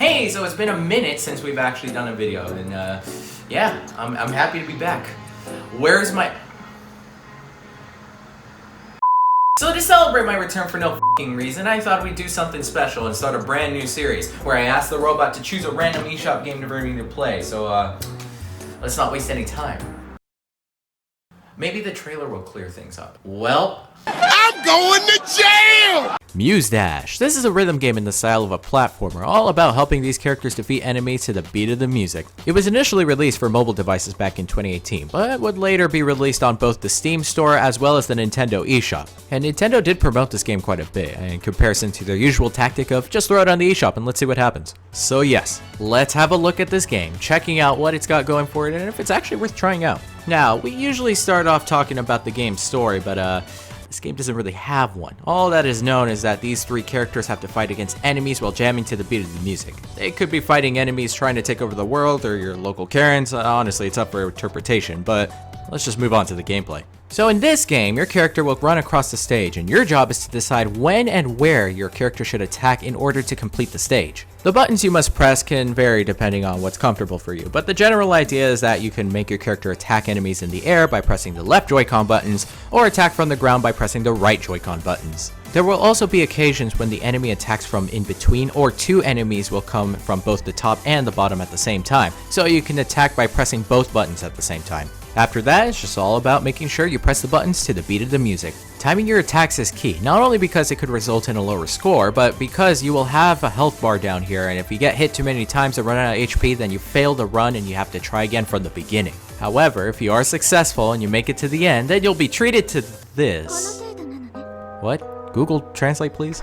Hey, so it's been a minute since we've actually done a video, and yeah, I'm happy to be back. Where's my... So to celebrate my return for no f***ing reason, I thought we'd do something special and start a brand new series where I asked the robot to choose a random eShop game for me to play, so let's not waste any time. Maybe the trailer will clear things up. Well... I'm going to jail! Muse Dash. This is a rhythm game in the style of a platformer, all about helping these characters defeat enemies to the beat of the music. It was initially released for mobile devices back in 2018, but would later be released on both the Steam store as well as the Nintendo eShop. And Nintendo did promote this game quite a bit, in comparison to their usual tactic of just throw it on the eShop and let's see what happens. So yes, let's have a look at this game, checking out what it's got going for it and if it's actually worth trying out. Now, we usually start off talking about the game's story, but this game doesn't really have one. All that is known is that these three characters have to fight against enemies while jamming to the beat of the music. They could be fighting enemies trying to take over the world or your local Karens. Honestly, it's up for interpretation, but let's just move on to the gameplay. So in this game, your character will run across the stage, and your job is to decide when and where your character should attack in order to complete the stage. The buttons you must press can vary depending on what's comfortable for you, but the general idea is that you can make your character attack enemies in the air by pressing the left Joy-Con buttons, or attack from the ground by pressing the right Joy-Con buttons. There will also be occasions when the enemy attacks from in between, or two enemies will come from both the top and the bottom at the same time, so you can attack by pressing both buttons at the same time. After that, it's just all about making sure you press the buttons to the beat of the music. Timing your attacks is key, not only because it could result in a lower score, but because you will have a health bar down here, and if you get hit too many times and run out of HP, then you fail the run and you have to try again from the beginning. However, if you are successful and you make it to the end, then you'll be treated to this. What? Google Translate, please?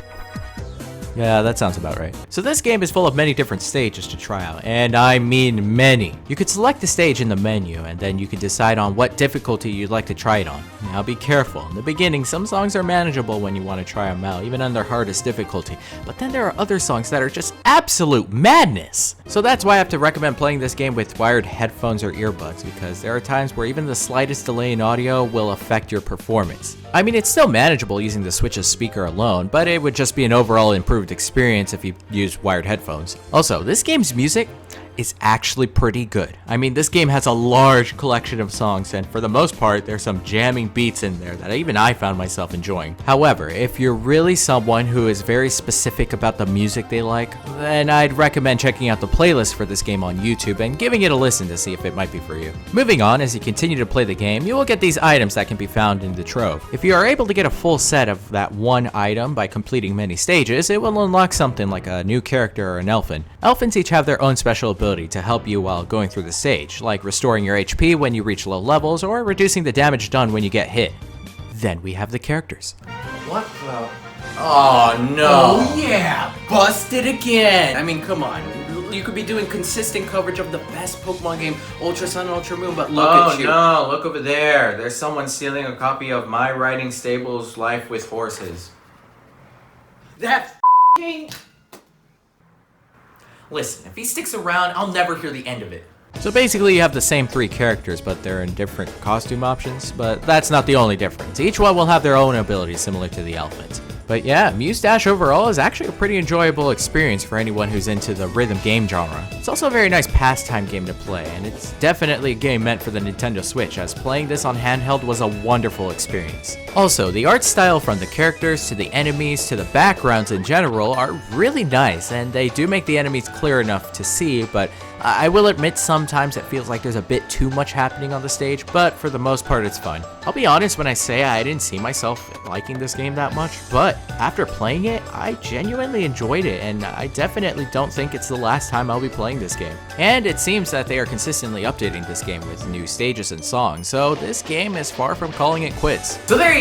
Yeah, that sounds about right. So this game is full of many different stages to try out, and I mean many. You could select the stage in the menu, and then you could decide on what difficulty you'd like to try it on. Now be careful. In the beginning, some songs are manageable when you want to try them out, even on their hardest difficulty, but then there are other songs that are just absolute madness. So that's why I have to recommend playing this game with wired headphones or earbuds, because there are times where even the slightest delay in audio will affect your performance. I mean, it's still manageable using the Switch's speaker alone, but it would just be an overall improved experience if you use wired headphones. Also, this game's music is actually pretty good. I mean, this game has a large collection of songs, and for the most part, there's some jamming beats in there that even I found myself enjoying. However, if you're really someone who is very specific about the music they like, then I'd recommend checking out the playlist for this game on YouTube and giving it a listen to see if it might be for you. Moving on, as you continue to play the game, you will get these items that can be found in the trove. If you are able to get a full set of that one item by completing many stages, it will unlock something like a new character or an elfin. Elfins each have their own special ability to help you while going through the stage, like restoring your HP when you reach low levels or reducing the damage done when you get hit. Then we have the characters. What the... Oh no! Oh yeah! Busted again! I mean, come on. You could be doing consistent coverage of the best Pokemon game, Ultra Sun, Ultra Moon, but look at you. Oh no, look over there. There's someone stealing a copy of My Riding Stable's Life with Horses. That f***ing... Listen, if he sticks around, I'll never hear the end of it. So basically you have the same three characters, but they're in different costume options, but that's not the only difference. Each one will have their own abilities similar to the Elfins. But yeah, Muse Dash overall is actually a pretty enjoyable experience for anyone who's into the rhythm game genre. It's also a very nice pastime game to play, and it's definitely a game meant for the Nintendo Switch, as playing this on handheld was a wonderful experience. Also, the art style from the characters to the enemies to the backgrounds in general are really nice, and they do make the enemies clear enough to see, but I will admit sometimes it feels like there's a bit too much happening on the stage, but for the most part it's fun. I'll be honest when I say I didn't see myself liking this game that much, but after playing it, I genuinely enjoyed it, and I definitely don't think it's the last time I'll be playing this game. And it seems that they are consistently updating this game with new stages and songs, so this game is far from calling it quits. So there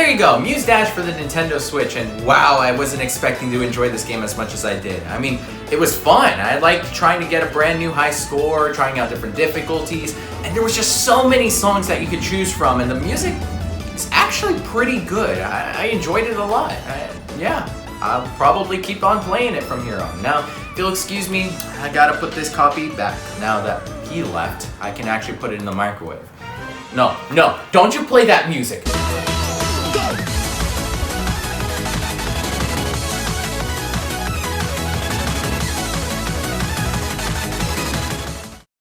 you go. Muse Dash for the Nintendo Switch, and wow, I wasn't expecting to enjoy this game as much as I did. I mean, it was fun. I liked trying to get a brand new high score, trying out different difficulties, and there was just so many songs that you could choose from, and the music is actually pretty good. I enjoyed it a lot. Yeah, I'll probably keep on playing it from here on. Now, if you'll excuse me, I gotta put this copy back. Now that he left, I can actually put it in the microwave. No, don't you play that music.